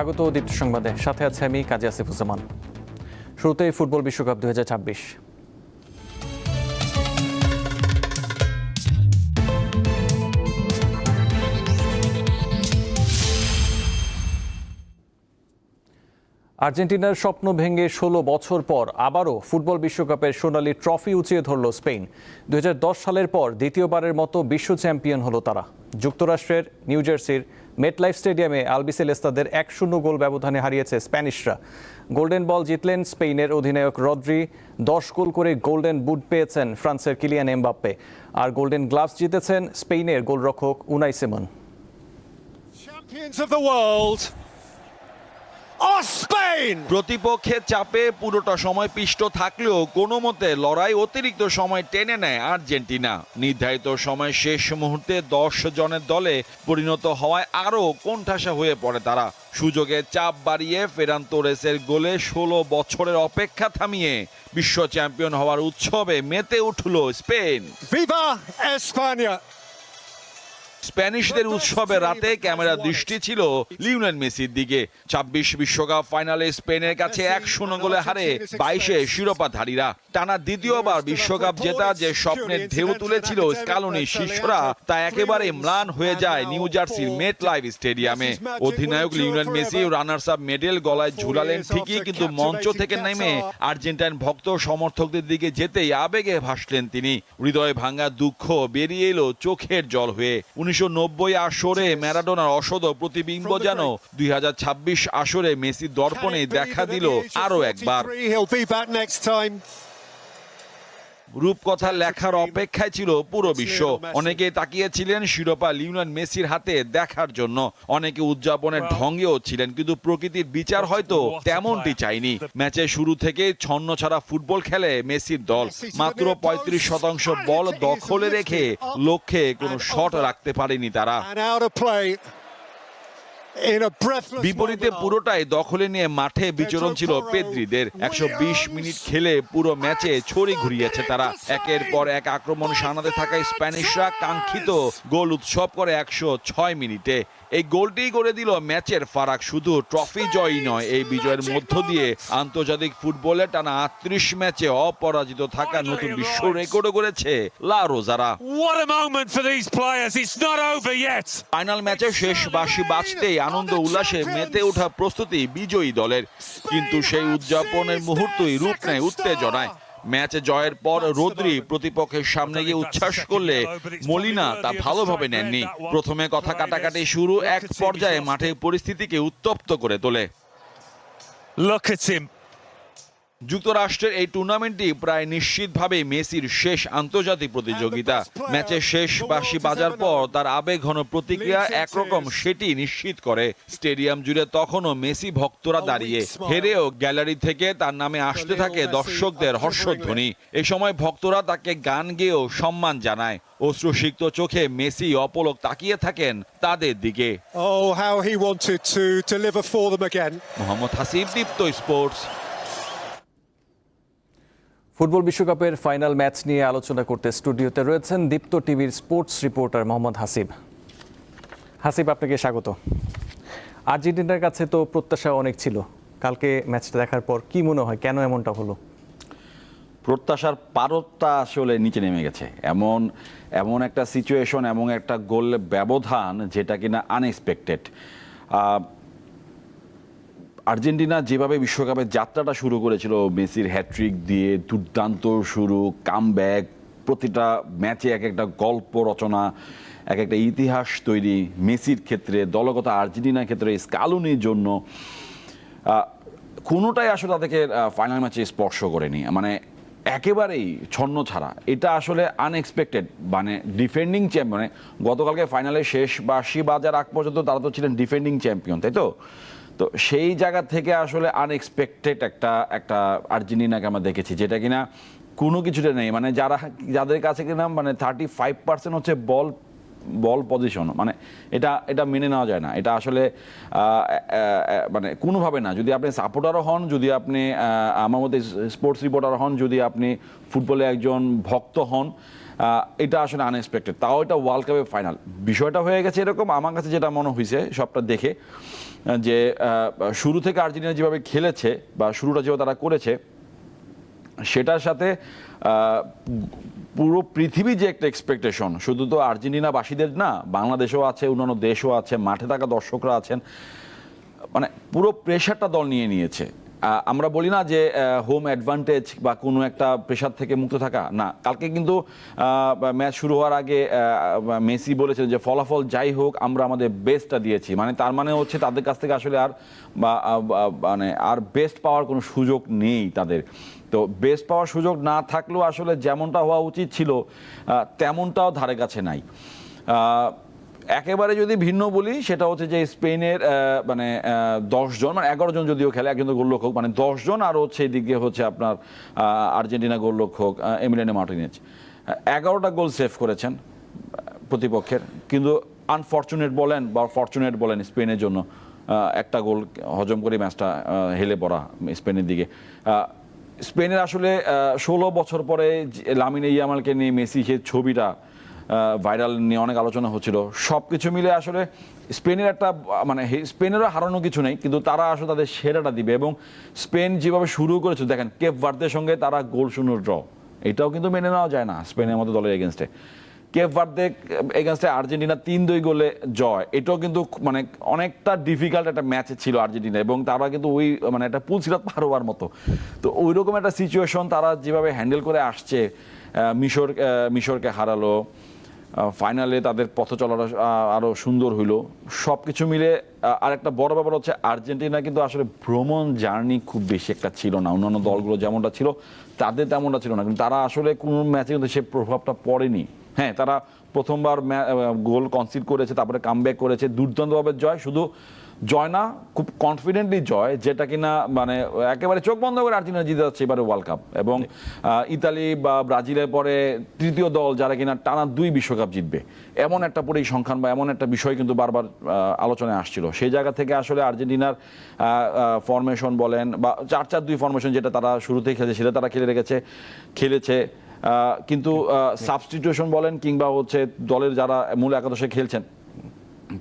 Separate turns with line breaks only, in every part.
স্বাগত দীপ্ত সংবাদে, সাথে আছে আমি কাজী আসিফুজ্জামান। শুরুতেই ফুটবল বিশ্বকাপ 2026। আর্জেন্টিনার স্বপ্ন ভেঙে 16 বছর পর আবারও ফুটবল বিশ্বকাপের সোনালী ট্রফি উঁচিয়ে ধরল স্পেন। 2010 সালের পর দ্বিতীয়বারের মতো বিশ্ব চ্যাম্পিয়ন হলো তারা। যুক্তরাষ্ট্রের নিউ জার্সির মেটলাইফ স্টেডিয়ামে আলবিসেলেস্তাদের 1-0 গোল ব্যবধানে হারিয়েছে স্প্যানিশরা। গোল্ডেন বল জিতলেন স্পেনের অধিনায়ক রদ্রি। 10 গোল করে গোল্ডেন বুট পেয়েছেন ফ্রান্সের কিলিয়ান এমবাপ্পে। আর গোল্ডেন গ্লাভস জিতেছেন স্পেনের গোলরক্ষক উনাই সিমন।
প্রতিপক্ষের চাপে পুরোটা সময় পিষ্ট থাকলেও কোনো মতে লড়াই অতিরিক্ত সময় টেনে নেয় আর্জেন্টিনা। নির্ধারিত সময় শেষ মুহূর্তে 10 জনের দলে পরিণত হওয়ায় আরও কোণঠাসা হয়ে পড়ে তারা। সুযোগে চাপ বাড়িয়ে ফেরান তোরেসের গোলে 16 বছরের অপেক্ষা থামিয়ে বিশ্ব চ্যাম্পিয়ন হওয়ার উৎসবে মেতে উঠল স্পেন।
ভিভা এসপানিয়া!
স্প্যানিশদের উৎসবে রাতে ক্যামেরা দৃষ্টি ছিল লিওনেল মেসির দিকে। 26 বিশ্বকাপ ফাইনালে স্পেনের কাছে 1-0 গোলে হারে 22-এ শিরোপাধারীরা। টানা দ্বিতীয়বার বিশ্বকাপ জেতা যে স্বপ্নের ঢেউ তুলেছিল স্কালোনি শিষ্যরা, তা একেবারে ম্লান হয়ে যায় নিউ জার্সির মেট লাইফ স্টেডিয়ামে। অধিনায়ক Lionel Messi runners up medal গলায় ঝুলালেন ঠিকই, কিন্তু মঞ্চ থেকে নেমে আর্জেন্টাইন ভক্ত সমর্থকদের দিকে যেতেই আবেগে ভাসলেন তিনি। হৃদয় ভাঙা দুঃখ বেরিয়ে এলো চোখের জল হয়ে। 1990 আসরে ম্যারাডোনার অসদ প্রতিবিম্ব যেন 2026 আসরে মেসির দর্পণে দেখা দিল আরো একবার। রূপকথা লেখার অপেক্ষায় ছিল পুরো বিশ্ব। অনেকে তাকিয়েছিলেন শিরোপা লিওনেল মেসির হাতে দেখার জন্য, অনেকে উদযাপনের ঢঙ্গেও ছিলেন, কিন্তু প্রকৃতির বিচার হয়তো তেমনটি চাইনি। ম্যাচের শুরু থেকে ছন্ন ছাড়া ফুটবল খেলে মেসির দল। মাত্র 35% বল দখলে রেখে লক্ষ্যে কোনো শট রাখতে পারেনি তারা। বিপরীতে পুরোটাই দখলে নিয়ে মাঠে বিচরণ ছিল পেদ্রিদের। 120 মিনিট খেলে পুরো ম্যাচে ছড়ি ঘুরিয়েছে তারা। একের পর এক আক্রমণ সামলাতে থাকা স্প্যানিশরা কাঙ্ক্ষিত গোল উৎসব করে 106 মিনিটে। এই গোলটি করে দিল ম্যাচের ফারাক। শুধু ট্রফি জয়ই নয়, এই বিজয়ের মধ্য দিয়ে আন্তর্জাতিক ফুটবলে টানা 38 ম্যাচে অপরাজিত থাকা নতুন বিশ্ব রেকর্ডও করেছে লা রোজারা। ফাইনাল ম্যাচে শেষ বাঁশি বাজতেই আনন্দ উল্লাসে মেতে ওঠা প্রস্তুতি বিজয়ী দলের, কিন্তু সেই উদযাপনের মুহূর্তই রূপ নেয় উত্তেজনায়। ম্যাচে জয়ের পর রদ্রি প্রতিপক্ষের সামনে গিয়ে উচ্ছ্বাস করলে মলিনা তা ভালোভাবে নেননি। প্রথমে কথা কাটাকাটি শুরু, এক পর্যায়ে মাঠের পরিস্থিতিকে উত্তপ্ত করে তোলে। যুক্তরাষ্ট্রের এই টুর্নামেন্টটি প্রায় নিশ্চিতভাবে মেসির শেষ আন্তর্জাতিক প্রতিযোগিতা। ম্যাচের শেষ বাঁশি বাজার পর তার আবেগঘন প্রতিক্রিয়া একরকম সেটি নিশ্চিত করে। স্টেডিয়াম জুড়ে তখনও মেসি ভক্তরা দাঁড়িয়ে। হেরেও গ্যালারি থেকে তার নামে আসতে থাকে দর্শকদের হর্ষধ্বনি। এ সময় ভক্তরা তাকে গান গেয়েও সম্মান জানায়। অশ্রুসিক্ত চোখে মেসি অপলক তাকিয়ে থাকেন তাদের দিকে। মোহাম্মদ হাসিব, দীপ্ত স্পোর্টস।
ফুটবল বিশ্বকাপের ফাইনাল ম্যাচ নিয়ে আলোচনা করতে স্টুডিওতে রয়েছেন দীপ্ত টিভির স্পোর্টস রিপোর্টার মোহাম্মদ হাসিব। হাসিব, আপনাকে স্বাগত। আর্জেন্টিনার কাছে তো প্রত্যাশা অনেক ছিল। কালকে ম্যাচটা দেখার পর কি মনে হয়, কেন এমনটা হলো?
প্রত্যাশার পারতটা আসলে নিচে নেমে গেছে। এমন একটা সিচুয়েশন, এমন একটা গোল ব্যবধান যেটা কিনা আনএক্সপেক্টেড। আর্জেন্টিনা যেভাবে বিশ্বকাপের যাত্রাটা শুরু করেছিল মেসির হ্যাট্রিক দিয়ে, দুর্দান্ত শুরু, কামব্যাক, প্রতিটা ম্যাচে এক একটা গল্প রচনা, এক একটা ইতিহাস তৈরি মেসির ক্ষেত্রে, দলগত আর্জেন্টিনার ক্ষেত্রে স্কালোনির জন্য, কোনোটাই আসলে তাদেরকে ফাইনাল ম্যাচে স্পর্শ করেনি। মানে একেবারেই ছন্ন ছাড়া। এটা আসলে আনএক্সপেক্টেড। মানে ডিফেন্ডিং চ্যাম্পিয়ন, মানে গতকালকে ফাইনালে শেষ বাঁশি বাজার আগ পর্যন্ত তারা তো ছিলেন ডিফেন্ডিং চ্যাম্পিয়ন, তাই তো? তো সেই জায়গা থেকে আসলে আনএক্সপেক্টেড একটা আর্জেন্টিনাকে আমরা দেখেছি, যেটা কিনা কোনো কিছুতে নেই। মানে যাদের কাছে কিনা মানে 35% হচ্ছে বল পজিশন, মানে এটা মেনে নেওয়া যায় না। এটা আসলে মানে কোনোভাবে না। যদি আপনি সাপোর্টারও হন, যদি আপনি আমার মধ্যে স্পোর্টস রিপোর্টার হন, যদি আপনি ফুটবলে একজন ভক্ত হন, এটা আসলে আনএক্সপেক্টেড। তাও এটা ওয়ার্ল্ড কাপের ফাইনাল। বিষয়টা হয়ে গেছে এরকম, আমার কাছে যেটা মনে হয়েছে সবটা দেখে, যে শুরু থেকে আর্জেন্টিনা যেভাবে খেলেছে বা শুরুটা যেভাবে তারা করেছে সেটার সাথে পুরো পৃথিবী যে একটা এক্সপেকটেশন, শুধু তো আর্জেন্টিনাবাসীদের না, বাংলাদেশও আছে, অন্যান্য দেশও আছে, মাঠে থাকা দর্শকরা আছেন, মানে পুরো প্রেশারটা দল নিয়ে নিয়েছে। আমরা বলি না যে হোম অ্যাডভান্টেজ বা কোনো একটা প্রেশার থেকে মুক্ত থাকা, না। কালকে কিন্তু ম্যাচ শুরু হওয়ার আগে মেসি বলেছেন যে ফলাফল যাই হোক আমরা আমাদের বেস্টটা দিয়েছি, মানে তার মানে হচ্ছে তাদের কাছ থেকে আসলে আর মানে আর বেস্ট পাওয়ার কোনো সুযোগ নেই তাদের। তো বেস্ট পাওয়ার সুযোগ না থাকলেও আসলে যেমনটা হওয়া উচিত ছিল তেমনটাও ধারে কাছে নাই। একেবারে যদি ভিন্ন বলি সেটা হচ্ছে যে স্পেনের মানে 10 জন, মানে 11 জন যদিও খেলে, একজন তো গোলরক্ষক, মানে 10 জন, আর হচ্ছে এদিকে হচ্ছে আপনার আর্জেন্টিনা গোলরক্ষক এমিলিয়ানো মার্টিনেজ 11টা গোল সেভ করেছেন প্রতিপক্ষের, কিন্তু আনফরচুনেট বলেন বা ফরচুনেট বলেন স্পেনের জন্য একটা গোল হজম করে ম্যাচটা হেলে পড়া স্পেনের দিকে। স্পেনের আসলে 16 বছর পরে লামিনে ইয়ামালকে নিয়ে মেসি সেই ছবিটা ভাইরাল নিয়ে অনেক আলোচনা হচ্ছিল। সব কিছু মিলে আসলে স্পেনের একটা মানে স্পেনেরও হারানো কিছু নেই, কিন্তু তারা আসলে তাদের সেরাটা দিবে। এবং স্পেন যেভাবে শুরু করেছে দেখেন, কেপ ভার্দের সঙ্গে তারা গোল শূন্য ড্র, এটাও কিন্তু মেনে নেওয়া যায় না স্পেনের মতো দলের এগেনস্টে। কেপ ভার্দে এগেনস্টে আর্জেন্টিনা 3-2 গোলে জয়, এটাও কিন্তু মানে অনেকটা ডিফিকাল্ট একটা ম্যাচ ছিল আর্জেন্টিনা, এবং তারা কিন্তু ওই মানে একটা পুল সিরাত পার হওয়ার মতো। তো ওই রকম একটা সিচুয়েশন তারা যেভাবে হ্যান্ডেল করে আসছে, মিশরকে হারালো, ফাইনালে তাদের পথ চলাটা আরও সুন্দর হইল। সব কিছু মিলে আরেকটা বড় ব্যাপার হচ্ছে আর্জেন্টিনা কিন্তু আসলে ভ্রমণ জার্নি খুব বেশি একটা ছিল না, অন্যান্য দলগুলো যেমনটা ছিল তাদের তেমনটা ছিল না, কিন্তু তারা আসলে কোনো ম্যাচে কিন্তু সে প্রভাবটা পড়েনি। হ্যাঁ, তারা প্রথমবার গোল কনসিড করেছে, তারপরে কামব্যাক করেছে, দুর্দান্তভাবে জয়, শুধু জয় না, খুব কনফিডেন্টলি জয়, যেটা কিনা মানে একেবারে চোখ বন্ধ করে আর্জেন্টিনা জিতে যাচ্ছে এবারে ওয়ার্ল্ড কাপ। এবং ইতালি বা ব্রাজিলের পরে তৃতীয় দল যারা কিনা টানা 2 বিশ্বকাপ জিতবে, এমন একটা পরিসংখ্যান বা এমন একটা বিষয় কিন্তু বারবার আলোচনায় আসছিল। সেই জায়গা থেকে আসলে আর্জেন্টিনার ফরমেশন বলেন বা 4-4-2 ফরমেশন যেটা তারা শুরুতেই খেলেছে সেটা তারা খেলেছে, কিন্তু সাবস্টিটিউশন বলেন কিংবা হচ্ছে দলের যারা মূল একাদশে খেলছেন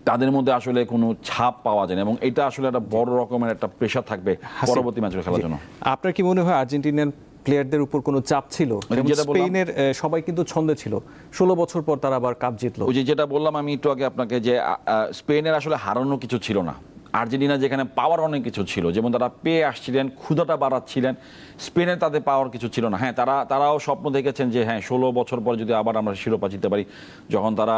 তাদের মধ্যে আসলে কোনো ছাপ পাওয়া যায় না, এবং এটা আসলে একটা বড় রকমের একটা প্রেশার থাকবে পরবর্তী ম্যাচে খেলার জন্য।
আপনার কি মনে হয় আর্জেন্টিনার প্লেয়ারদের উপর কোনো চাপ ছিল? স্পেনের সবাই কিন্তু ছন্দে ছিল, 16 বছর পর তারা আবার কাপ জিতলো।
ওই যেটা বললাম আমি একটু আগে আপনাকে, যে স্পেনের আসলে হারানো কিছু ছিল না, আর্জেন্টিনা যেখানে পাওয়ার অনেক কিছু ছিল, যেমন তারা পেয়ে আসছিলেন, ক্ষুধাটা বাড়াচ্ছিলেন, স্পেনে তাদের পাওয়ার কিছু ছিল না। হ্যাঁ, তারাও স্বপ্ন দেখেছেন যে হ্যাঁ 16 বছর পর যদি আবার আমরা শিরোপা জিততে পারি। যখন তারা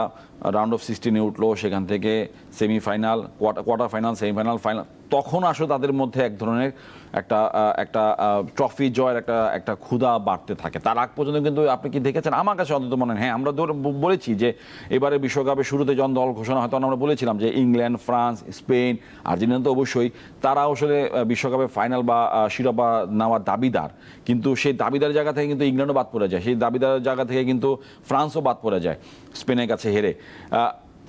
রাউন্ড অফ 16-এ উঠলো, সেখান থেকে semifinal, quarter final, semifinal, final, তখন আসলে তাদের মধ্যে এক ধরনের একটা ট্রফি জয়ের একটা ক্ষুধা বাড়তে থাকে। তার আগ পর্যন্ত কিন্তু আপনি কি দেখেছেন, আমার কাছে অন্তত মনে হয়, হ্যাঁ আমরা বলেছি যে এবারে বিশ্বকাপে শুরুতে যখন দল ঘোষণা হয় তখন আমরা বলেছিলাম যে ইংল্যান্ড, ফ্রান্স, স্পেন, আর্জেন্টিনা তো অবশ্যই, তারা আসলে বিশ্বকাপে ফাইনাল বা শিরোপা নেওয়ার দাবিদার, কিন্তু সেই দাবিদার জায়গা থেকে কিন্তু ইংল্যান্ডও বাদ পড়ে যায়, সেই দাবিদার জায়গা থেকে কিন্তু ফ্রান্সও বাদ পড়ে যায় স্পেনের কাছে হেরে।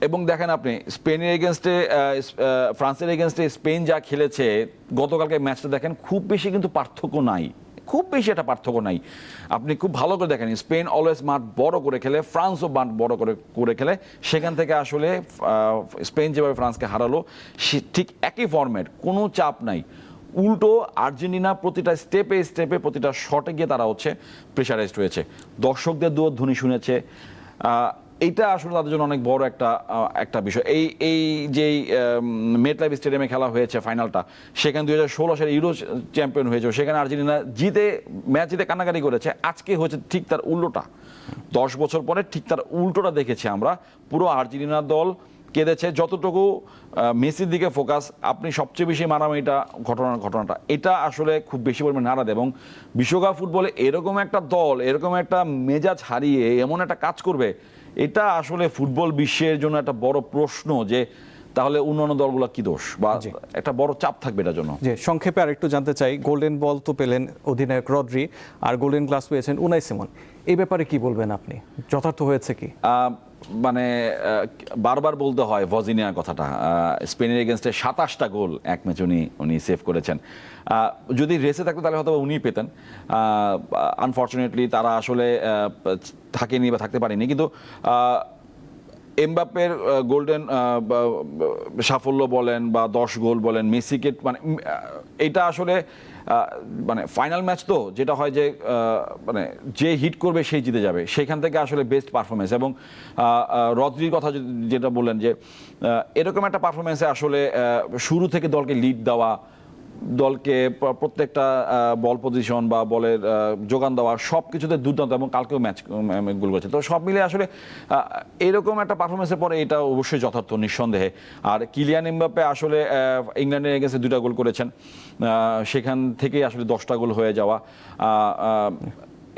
এবং দেখেন আপনি স্পেনের এগেনস্টে ফ্রান্সের এগেনস্টে স্পেন যা খেলেছে গতকালকে ম্যাচটা দেখেন, খুব বেশি কিন্তু পার্থক্য নাই, খুব বেশি একটা পার্থক্য নাই। আপনি খুব ভালো করে দেখেন, স্পেন অলওয়েজ মাঠ বড় করে খেলে, ফ্রান্সও মাঠ বড় করে খেলে, সেখান থেকে আসলে স্পেন যেভাবে ফ্রান্সকে হারালো ঠিক একই ফর্মেট, কোনো চাপ নাই। উল্টো আর্জেন্টিনা প্রতিটা স্টেপে প্রতিটা শটে গিয়ে তারা হচ্ছে প্রেশারাইজড হয়েছে, দর্শকদের দুয়ারধ্বনি শুনেছে। এইটা আসলে তাদের জন্য অনেক বড় একটা বিষয়। এই যে মেটলাইফ স্টেডিয়ামে খেলা হয়েছে ফাইনালটা, সেখানে 2016 সালে ইউরো চ্যাম্পিয়ন হয়েছে, সেখানে আর্জেন্টিনা ম্যাচ জিতে কান্নাকাটি করেছে। আজকে হচ্ছে ঠিক তার উল্টোটা, 10 বছর পরে ঠিক তার উল্টোটা দেখেছি আমরা। পুরো আর্জেন্টিনা দল কেঁদেছে, যতটুকু মেসির দিকে ফোকাস, আপনি সবচেয়ে বেশি মারামারিটা ঘটনাটা এটা আসলে খুব বেশি পরিমাণে নাড়া দেয়। এবং বিশ্বকাপ ফুটবলে এরকম একটা দল এরকম একটা মেজাজ হারিয়ে এমন একটা কাজ করবে, এটা আসলে ফুটবল বিশ্বের জন্য একটা বড় প্রশ্ন, যে তাহলে অন্যান্য দলগুলো কি দোষ, বা একটা বড় চাপ থাকবে এটার জন্য।
যে সংক্ষেপে আরেকটু জানতে চাই, গোল্ডেন বল তো পেলেন অধিনায়ক রদ্রি, আর গোল্ডেন গ্লাস পেয়েছেন উনাই সিমন, এই ব্যাপারে কি বলবেন আপনি? যথার্থ হয়েছে কি?
মানে বারবার বলতে হয় ভজিনিয়ার কথাটা, স্পেনের এগেনস্টে 27টা গোল এক ম্যাচ উনি সেভ করেছেন। যদি রেসে থাকতো তাহলে হয়তো উনিই পেতেন, আনফর্চুনেটলি তারা আসলে থাকেনি বা থাকতে পারেনি। কিন্তু এমবাপ্পের গোল্ডেন সাফল্য বলেন বা 10 গোল বলেন, মেসিকে মানে এটা আসলে মানে ফাইনাল ম্যাচ তো যেটা হয় যে মানে যে হিট করবে সেই জিতে যাবে, সেখান থেকে আসলে বেস্ট পারফরমেন্স। এবং রদ্রির কথা যেটা বললেন যে এরকম একটা পারফরমেন্সে আসলে শুরু থেকে দলকে লিড দেওয়া, দলকে প্রত্যেকটা বল পজিশন বা বলের যোগান দেওয়া সব কিছুতে দুর্দান্ত, এবং কালকেও ম্যাচ গোল করেছে। তো সব মিলে আসলে এরকম একটা পারফরমেন্সের পরে এটা অবশ্যই যথার্থ নিঃসন্দেহে। আর কিলিয়ান এমবাপ্পে আসলে ইংল্যান্ডের এগেন্সে 2টা গোল করেছেন, সেখান থেকেই আসলে 10টা গোল হয়ে যাওয়া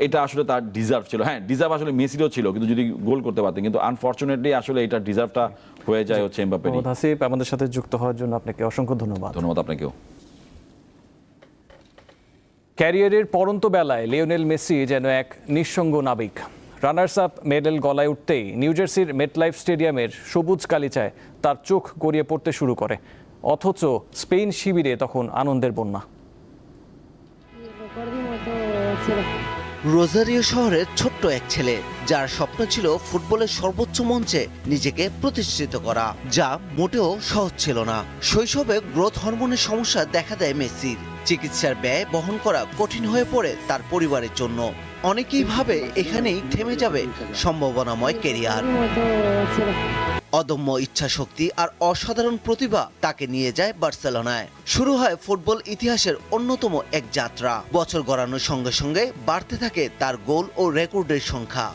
এটা আসলে তার ডিজার্ভ ছিল। হ্যাঁ, ডিজার্ভ আসলে মেসিরও ছিল, কিন্তু যদি গোল করতে পারতেন, কিন্তু আনফরচুনেটলি আসলে এটা ডিজার্ভটা হয়ে যায় হচ্ছে এমবাপ্পের।
হাসিব, আমাদের সাথে যুক্ত হওয়ার জন্য আপনাকে অসংখ্য ধন্যবাদ।
ধন্যবাদ আপনাকেও।
ক্যারিয়ারের পরন্ত বেলায় লিওনেল মেসি যেন এক নিঃসঙ্গ নাবিক। রানার্স আপ মেডেল গলায় উঠতেই নিউজার্সির মেটলাইফ স্টেডিয়ামের সবুজ গালিচায় তার চোখ গড়িয়ে পড়তে শুরু করে, অথচ স্পেন শিবিরে তখন আনন্দের বন্যা।
রোজারিও শহরের ছোট্ট এক ছেলে, যার স্বপ্ন ছিল ফুটবলের সর্বোচ্চ মঞ্চে নিজেকে প্রতিষ্ঠিত করা, যা মোটেও সহজ ছিল না। শৈশবে গ্রোথ হরমোনের সমস্যা দেখা দেয় মেসির। চিকিৎসার ব্যয় বহন করা কঠিন হয়ে পড়ে তার পরিবারের জন্য। অনেকেই ভাবে এখানেই থেমে যাবে সম্ভাবনাময় ক্যারিয়ার। অদম্য ইচ্ছাশক্তি আর অসাধারণ প্রতিভা তাকে নিয়ে যায় বার্সেলোনায়। শুরু হয় ফুটবল ইতিহাসের অন্যতম এক যাত্রা। বছর গড়ানোর সঙ্গে সঙ্গে বাড়তে থাকে তার গোল ও রেকর্ডের সংখ্যা।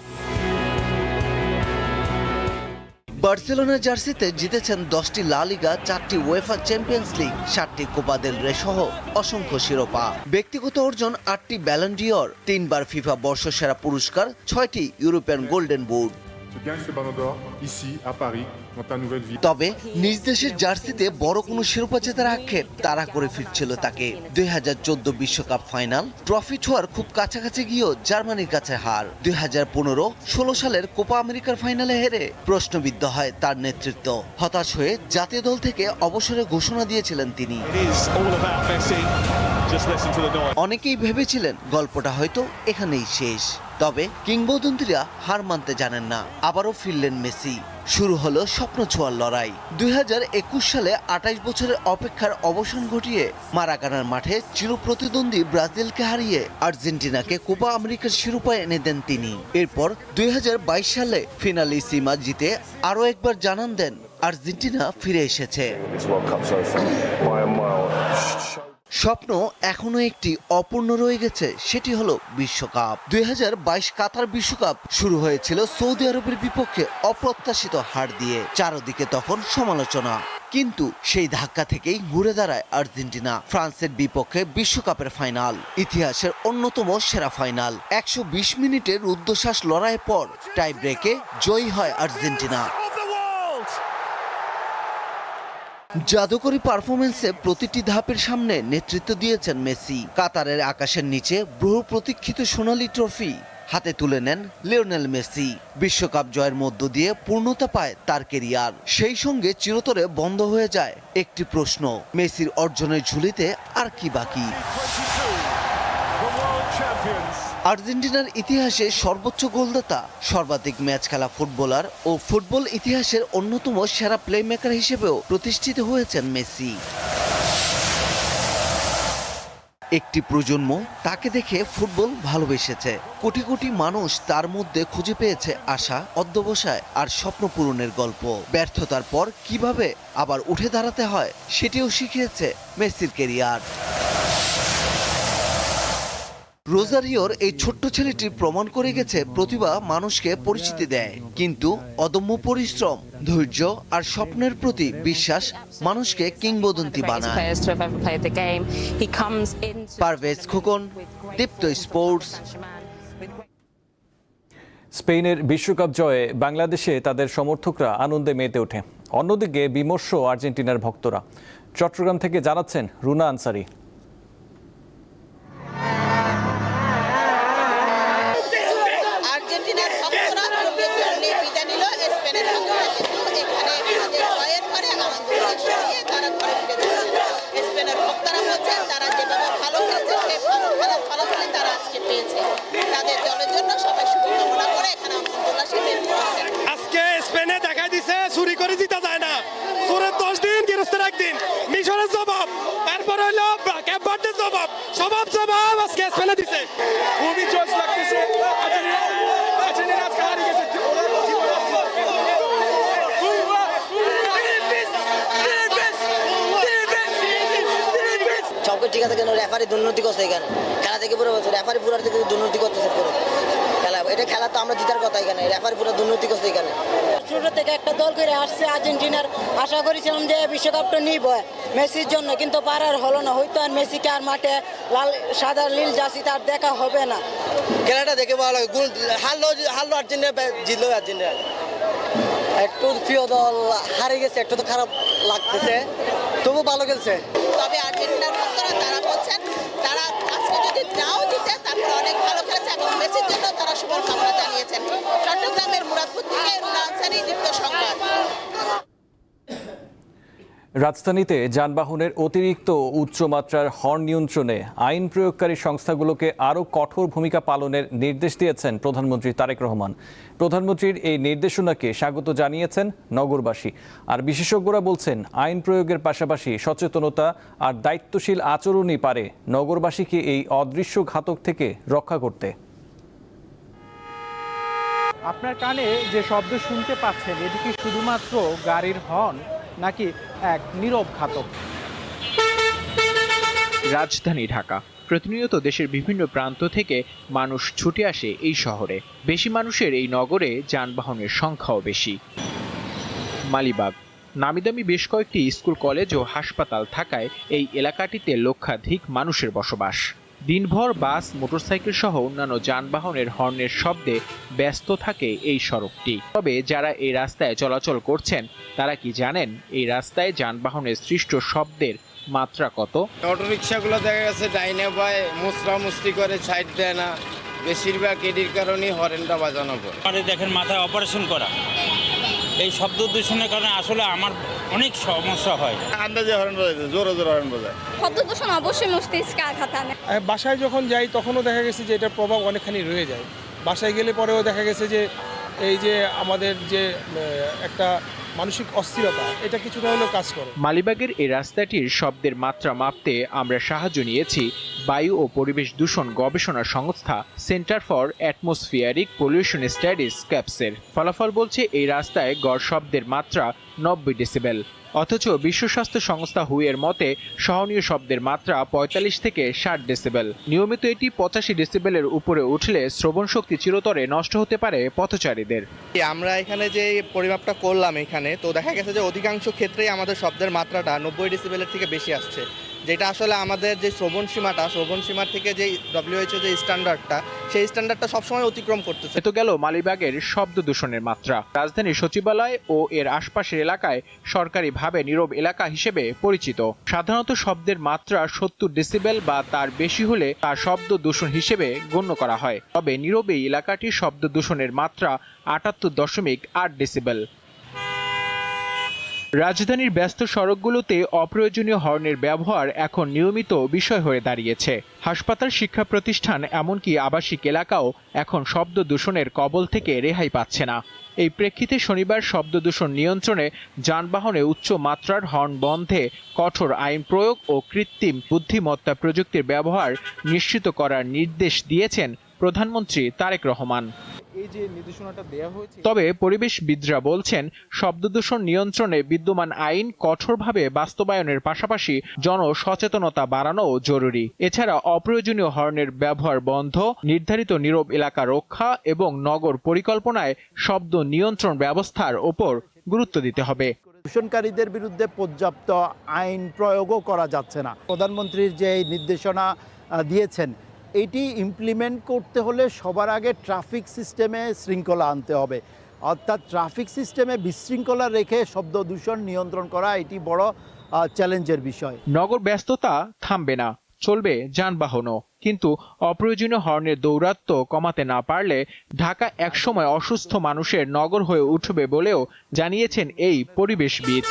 বার্সেলোনার জার্সিতে জিতেছেন 10টি লা লিগা, 4টি উয়েফা চ্যাম্পিয়ন্স লিগ, 7টি কোপা দেল রে সহ অসংখ্য শিরোপা। ব্যক্তিগত অর্জন 8টি ব্যালন ডিওর, 3বার ফিফা বর্ষসেরা পুরস্কার, 6টি ইউরোপিয়ান গোল্ডেন বুট। তবে নিজ দেশের জার্সিতে বড় কোনো শিরোপা জেতার আক্ষেপ তাড়া করে ফিরছিল তাকে। 2014 বিশ্বকাপ ফাইনাল ট্রফি ছোঁয়ার খুব কাছাকাছি গিয়েও জার্মানির কাছে হার। 2015-16 সালের কোপা আমেরিকার ফাইনালে হেরে প্রশ্নবিদ্ধ হয় তার নেতৃত্ব। হতাশ হয়ে জাতীয় দল থেকে অবসরের ঘোষণা দিয়েছিলেন তিনি। অনেকেই ভেবেছিলেন গল্পটা হয়তো এখানেই শেষ, তবে কিংবদন্তিরা হার মানতে জানেন না। আবারও ফিরলেন মেসি। শুরু হলো স্বপ্ন ছোঁয়ার লড়াই। 2021 সালে 28 বছরের অপেক্ষার অবসান ঘটিয়ে মারাকানার মাঠে চিরপ্রতিদ্বন্দ্বী ব্রাজিলকে হারিয়ে আর্জেন্টিনাকে কোপা আমেরিকার শিরোপা এনে দেন তিনি। এরপর 2022 সালে ফিনালিসিমা জিতে আরও একবার জানান দেন আর্জেন্টিনা ফিরে এসেছে। স্বপ্ন এখনো একটি অপূর্ণ রয়ে গেছে, সেটি হলো বিশ্বকাপ। 2022 কাতার বিশ্বকাপ শুরু হয়েছিল সৌদি আরবের বিপক্ষে অপ্রত্যাশিত হার দিয়ে। চারদিকে তখন সমালোচনা, কিন্তু সেই ধাক্কা থেকেই ঘুরে দাঁড়ায় আর্জেন্টিনা। ফ্রান্সের বিপক্ষে বিশ্বকাপের ফাইনাল, ইতিহাসের অন্যতম সেরা ফাইনাল। 120 মিনিটের রুদ্ধশ্বাস লড়াইয়ের পর টাই ব্রেকে জয়ী হয় আর্জেন্টিনা। জাদুকরী পারফরমেন্সে প্রতিটি ধাপের সামনে নেতৃত্ব দিয়েছেন মেসি। কাতারের আকাশের নিচে বহু প্রতীক্ষিত সোনালী ট্রফি হাতে তুলে নেন লিওনেল মেসি। বিশ্বকাপ জয়ের মধ্য দিয়ে পূর্ণতা পায় তার কেরিয়ার। সেই সঙ্গে চিরতরে বন্ধ হয়ে যায় একটি প্রশ্ন, মেসির অর্জনের ঝুলিতে আর কি বাকি? আর্জেন্টিনার ইতিহাসে সর্বোচ্চ গোলদাতা, সর্বাধিক ম্যাচ খেলা ফুটবলার ও ফুটবল ইতিহাসের অন্যতম সেরা প্লেমেকার হিসেবেও প্রতিষ্ঠিত হয়েছেন মেসি। একটি প্রজন্ম তাকে দেখে ফুটবল ভালোবেসেছে। কোটি কোটি মানুষ তার মধ্যে খুঁজে পেয়েছে আশা, অধ্যবসায় আর স্বপ্ন পূরণের গল্প। ব্যর্থতার পর কিভাবে আবার উঠে দাঁড়াতে হয় সেটিও শিখিয়েছে মেসির কেরিয়ার। রোজারিওর এই ছোট্ট ছেলেটি প্রমাণ করে গেছে প্রতিভা মানুষকে পরিচিতি দেয়, কিন্তু অদম্য পরিশ্রম, ধৈর্য আর স্বপ্নের প্রতি বিশ্বাস মানুষকে কিংবদন্তি বানায়। পারভেজ খোকন, দীপ্ত স্পোর্টস।
স্পেনের বিশ্বকাপ জয়ে বাংলাদেশে তাদের সমর্থকরা আনন্দে মেতে ওঠে। অন্যদিকে বিমর্ষ আর্জেন্টিনার ভক্তরা। চট্টগ্রাম থেকে জানাচ্ছেন রুনা আনসারি।
আজকে স্পেন স্পেনে দেখাই দিছে চুরি করে জিতা যায় না, চোরের 10 দিন গৃহস্থের 1 দিন, মিশরের জবাব, তারপর হইলো ক্যাপ ভার্দের জবাব, জবাব আজকে স্পেনে দিছে। খুবই জোশ লাগতেছে। আর্জেন্টিনা আজকে হারিয়ে গেছে।
সবকিছু ঠিক আছে, কেন রেফারি দুর্নীতি করছে এখানে খেলা থেকে পুরো রেফারি পুরো থেকে দুর্নীতি করতেছে পুরো খেলা। এটা খেলা তো আমরা জিতার কথা, এখানে রেফারি পুরো দুর্নীতি করছে এখানে।
ছোট থেকে একটা দল করে আসছে আর্জেন্টিনার, আশা করেছিলাম যে বিশ্বকাপটা নিব মেসির জন্য, কিন্তু পারার হলো না। হয়তো আর মেসিকে আর মাঠে লাল সাদা নীল জার্সি তার দেখা হবে না।
খেলাটা দেখে ভালো লাগে, গোল হারলো আর্জেন্টিনা, জিতলো আর্জেন্টিনা। একটু প্রিয় দল হারে গেছে, একটু তো খারাপ লাগতেছে, তবু ভালো খেলছে।
তবে আর্জেন্টিনার ভক্তরা তারা বলছেন তারা আজকে যদি নাও জিতে তারপর অনেক ভালো খেলেছে এবং মেসির জন্য তারা শুভকামনা জানিয়েছেন। চট্টগ্রামের মুরাদপুর থেকে রুনা আনসারী, দীপ্ত সংবাদ।
রাজধানীতে যানবাহনের অতিরিক্ত উচ্চমাত্রার হর্ন নিয়ন্ত্রণে আইন প্রয়োগকারী সংস্থাগুলোকে আরও কঠোর ভূমিকা পালনের নির্দেশ দিয়েছেন প্রধানমন্ত্রী তারেক রহমান। প্রধানমন্ত্রীর এই নির্দেশনাকে স্বাগত জানিয়েছেন নগরবাসী। আর বিশেষজ্ঞরা বলছেন, আইন প্রয়োগের পাশাপাশি সচেতনতা আর দায়িত্বশীল আচরণই পারে নগরবাসীকে এই অদৃশ্য ঘাতক থেকে রক্ষা করতে।
আপনার কানে যে শব্দ শুনতে পাচ্ছেন, এটি কি শুধুমাত্র গাড়ির হর্ন নাকি এক নীরব ঘাতক?
রাজধানী ঢাকা। প্রতিনিয়ত দেশের বিভিন্ন প্রান্ত থেকে মানুষ ছুটে আসে এই শহরে। বেশি মানুষের এই নগরে যানবাহনের সংখ্যাও বেশি। মালিবাগ নামিদামি বেশ কয়েকটি স্কুল, কলেজ ও হাসপাতাল থাকায় এই এলাকাটিতে লক্ষাধিক মানুষের বসবাস। দিনভর বাস, মোটরসাইকেল সহ অন্যান্য যানবাহনের হর্নের শব্দে ব্যস্ত থাকে এই সড়কটি। তবে যারা এই রাস্তায় চলাচল করছেন তারা কি জানেন এই রাস্তায় যানবাহনের সৃষ্ট শব্দের মাত্রা কত?
অটোরিকশাগুলো দেখা গেছে ডাইনে বায় মুসরামুস্তি করে সাইড দেয় না, বেশিরভাগ এটির কারণেই হর্নটা বাজানো পড়ে।
দেখেন মাথায় অপারেশন করা, এই শব্দ দূষণের কারণে আসলে আমার অনেক সমস্যা হয়।
আন্দাজে হর্ন বাজায়, জোরে জোরে হর্ন বাজায়।
শব্দ দূষণ অবশ্যই মস্তিষ্কে আঘাত আনে।
বাসায় যখন যাই তখনও দেখা গেছে যে এটার প্রভাব অনেকখানি রয়ে যায়। বাসায় গেলে পরেও দেখা গেছে যে এই যে আমাদের যে একটা মানসিক অস্থিরতা, এটা কিছুটা হলেও কাজ করে।
মালিবাগের এই রাস্তাটির শব্দের মাত্রা মাপতে আমরা সাহায্য নিয়েছি বায়ু ও পরিবেশ দূষণ গবেষণা সংস্থা Centre for Atmospheric Pollution Studies ক্যাপসের। ফলাফল বলছে এই রাস্তায় গড় শব্দের মাত্রা 90 ডেসিবেল। অথচ বিশ্ব স্বাস্থ্য সংস্থা হু এর মতে সহনীয় শব্দের মাত্রা 45 থেকে 60 ডেসিবেল। নিয়মিত এটি 85 ডেসিবেলের উপরে উঠলে শ্রবণ শক্তি চিরতরে নষ্ট হতে পারে পথচারীদের।
আমরা এখানে যে পরিমাপটা করলাম এখানে, তো দেখা গেছে যে অধিকাংশ ক্ষেত্রেই আমাদের শব্দের মাত্রাটা 90 ডেসিবেলের থেকে বেশি আসছে, যেটা আসলে আমাদের যে শ্রবণ সীমার থেকে যে WHO যে স্ট্যান্ডার্ডটা, সেই স্ট্যান্ডার্ডটা সবসময় অতিক্রম করতেছে।
এত গেল মালিবাগের শব্দ দূষণের মাত্রা। রাজধানীর সচিবালয় ও এর আশপাশের এলাকায় সরকারিভাবে নীরব এলাকা হিসেবে পরিচিত। সাধারণত শব্দের মাত্রা 70 ডেসিবেল বা তার বেশি হলে তা শব্দ দূষণ হিসেবে গণ্য করা হয়। তবে নীরব এই এলাকাটির শব্দ দূষণের মাত্রা 78.8 ডেসিবেল। রাজধানীর ব্যস্ত সড়কগুলোতে অপ্রয়োজনীয় হর্নের ব্যবহার এখন নিয়মিত বিষয় হয়ে দাঁড়িয়েছে। হাসপাতাল, শিক্ষা প্রতিষ্ঠান, এমনকি আবাসিক এলাকাও এখন শব্দ দূষণের কবল থেকে রেহাই পাচ্ছে না। এই প্রেক্ষিতে শনিবার শব্দ দূষণ নিয়ন্ত্রণে যানবাহনে উচ্চ মাত্রার হর্ন বন্ধে কঠোর আইন প্রয়োগ ও কৃত্রিম বুদ্ধিমত্তা প্রযুক্তির ব্যবহার নিশ্চিত করার নির্দেশ দিয়েছেন প্রধানমন্ত্রী তারেক রহমান।
এই যে নির্দেশনাটা দেওয়া হয়েছে,
তবে পরিবেশবিদরা বলছেন শব্দদূষণ নিয়ন্ত্রণে বিদ্যমান আইন কঠোরভাবে বাস্তবায়নের পাশাপাশি জনসচেতনতা বাড়ানোও জরুরি। এছাড়া অপ্রয়োজনীয় হর্নের ব্যবহার বন্ধ, নির্ধারিত নীরব এলাকা রক্ষা এবং নগর পরিকল্পনায় শব্দ নিয়ন্ত্রণ ব্যবস্থার ওপর গুরুত্ব দিতে হবে।
দূষণকারীদের বিরুদ্ধে পর্যাপ্ত আইন প্রয়োগও করা যাচ্ছে না। প্রধানমন্ত্রীর যে নির্দেশনা দিয়েছেন, এটি ইমপ্লিমেন্ট করতে হলে সবার আগে ট্রাফিক সিস্টেমে শৃঙ্খলা আনতে হবে। অর্থাৎ ট্রাফিক সিস্টেমে বিশৃঙ্খলা রেখে শব্দ দূষণ নিয়ন্ত্রণ করা এটি বড় চ্যালেঞ্জের বিষয়।
নগর ব্যস্ততা থামবে না, চলবে যানবাহনও, কিন্তু অপ্রয়োজনীয় হর্নের দৌরাত্ম্য কমাতে না পারলে ঢাকা একসময় অসুস্থ মানুষের নগর হয়ে উঠবে বলেও জানিয়েছেন এই পরিবেশবিদ।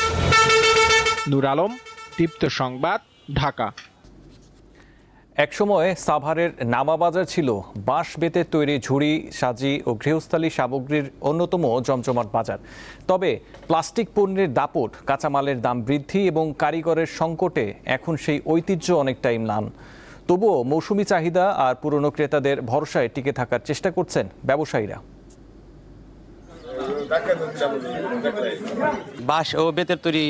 নূর আলম, দীপ্ত সংবাদ, ঢাকা।
একসময় সাভারের নামাবাজার ছিল বাঁশ বেতের তৈরি ঝুড়ি, সাজি ও গৃহস্থালী সামগ্রীর অন্যতম জমজমাট বাজার। তবে প্লাস্টিক পণ্যের দাপট, কাঁচামালের দাম বৃদ্ধি এবং কারিগরের সংকটে এখন সেই ঐতিহ্য অনেকটাই ম্লান। তবুও মৌসুমি চাহিদা আর পুরনো ক্রেতাদের ভরসায় টিকে থাকার চেষ্টা করছেন ব্যবসায়ীরা।
বাঁশ ও বেতের তৈরি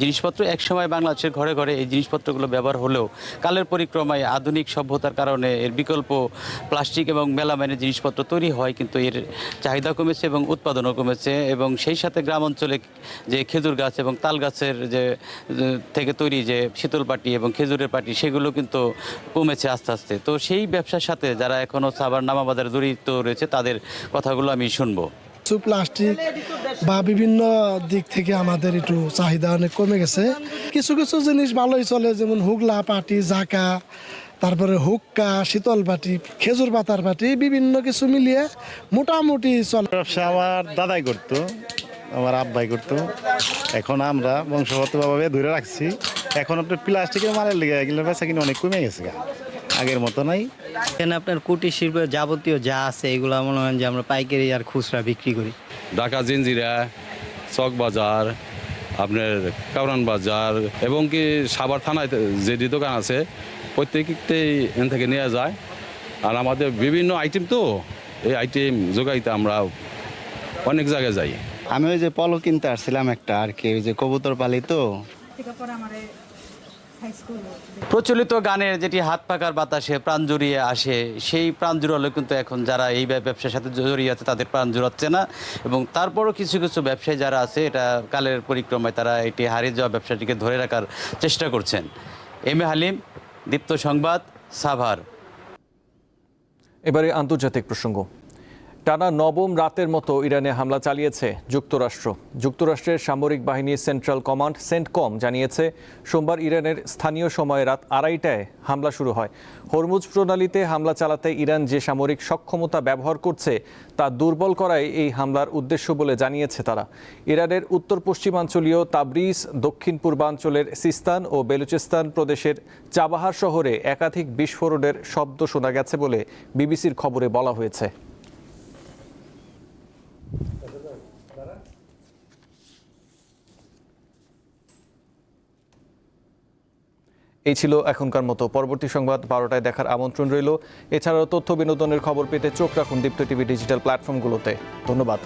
জিনিসপত্র একসময় বাংলাদেশের ঘরে ঘরে এই জিনিসপত্রগুলো ব্যবহার হলেও কালের পরিক্রমায় আধুনিক সভ্যতার কারণে এর বিকল্প প্লাস্টিক এবং মেলামাইনের জিনিসপত্র তৈরি হয়, কিন্তু এর চাহিদা কমেছে এবং উৎপাদনও কমেছে। এবং সেই সাথে গ্রাম অঞ্চলে যে খেজুর গাছ এবং তাল গাছের যে থেকে তৈরি যে শীতল পাটি এবং খেজুরের পাটি, সেগুলো কিন্তু কমেছে আস্তে আস্তে। তো সেই ব্যবসার সাথে যারা এখনও সাভার নামাবাজারে জড়িত রয়েছে তাদের কথাগুলো আমি শুনবো।
প্লাস্টিক বা বিভিন্ন দিক থেকে আমাদের একটু চাহিদা অনেক কমে গেছে। কিছু কিছু জিনিস ভালোই চলে, যেমন হুগলা পাটি, জাকা, তারপরে হুক্কা, শীতল পাটি, খেজুর পাতার পাটি, বিভিন্ন কিছু মিলিয়ে মোটামুটি চলে।
ব্যবসা আমার দাদাই করতো, আমার আব্বাই করতো। এখন আমরা বংশগতভাবে ধরে রাখছি। এখন আপনার প্লাস্টিকের মালের লেগে এগুলো বেচা কিনে অনেক কমে গেছে, আগের মতো নাই।
এখানে আপনার কুটির শিল্পের যাবতীয় যা আছে এগুলো মনে হয় যে আমরা পাইকারি আর খুচরা বিক্রি করি।
ঢাকা জিঞ্জিরা, চক বাজার, আপনার কাউরান বাজার এবং কি সাভার থানায় যে দোকান আছে প্রত্যেকটাই এখান থেকে নেওয়া যায়। আর আমাদের বিভিন্ন আইটেম, তো এই আইটেম যোগাইতে আমরা অনেক জায়গায় যাই।
আমি ওই যে পলো কিনতে আসছিলাম একটা, আর কি ওই যে কবুতর পালি, তো
প্রচলিত গানের যেটি হাত পাকার বাতাসে প্রাণ জুড়িয়ে আসে, সেই প্রাণ জুড়ালো কিন্তু এখন যারা এই ব্যবসার সাথে জড়িয়ে আছে তাদের প্রাণ জুড়াচ্ছে না। এবং তারপরও কিছু কিছু ব্যবসায়ী যারা আছে, এটা কালের পরিক্রমায় তারা এটি হারিয়ে যাওয়া ব্যবসাটিকে ধরে রাখার চেষ্টা করছেন। এম এ হালিম, দীপ্ত সংবাদ, সাভার।
এবারে আন্তর্জাতিক প্রসঙ্গ। টানা নবম রাতের মতো ইরানে হামলা চালিয়েছে যুক্তরাষ্ট্র। যুক্তরাষ্ট্রের সামরিক বাহিনী সেন্ট্রাল কমান্ড সেন্টকম জানিয়েছে সোমবার ইরানের স্থানীয় সময় রাত 2:30টায় হামলা শুরু হয়। হরমুজ প্রণালীতে হামলা চালাতে ইরান যে সামরিক সক্ষমতা ব্যবহার করছে তা দুর্বল করাই এই হামলার উদ্দেশ্য বলে জানিয়েছে তারা। ইরানের উত্তর পশ্চিমাঞ্চলীয় তাবরিজ, দক্ষিণ পূর্বাঞ্চলের সিস্তান ও বেলুচিস্তান প্রদেশের চাবাহার শহরে একাধিক বিস্ফোরণের শব্দ শোনা গেছে বলে বিবিসির খবরে বলা হয়েছে। এই ছিল এখনকার মতো। পরবর্তী সংবাদ 12টায় দেখার আমন্ত্রণ রইল। এছাড়াও তথ্য বিনোদনের খবর পেতে চোখ রাখুন দীপ্ত টিভি ডিজিটাল প্ল্যাটফর্মগুলোতে। ধন্যবাদ।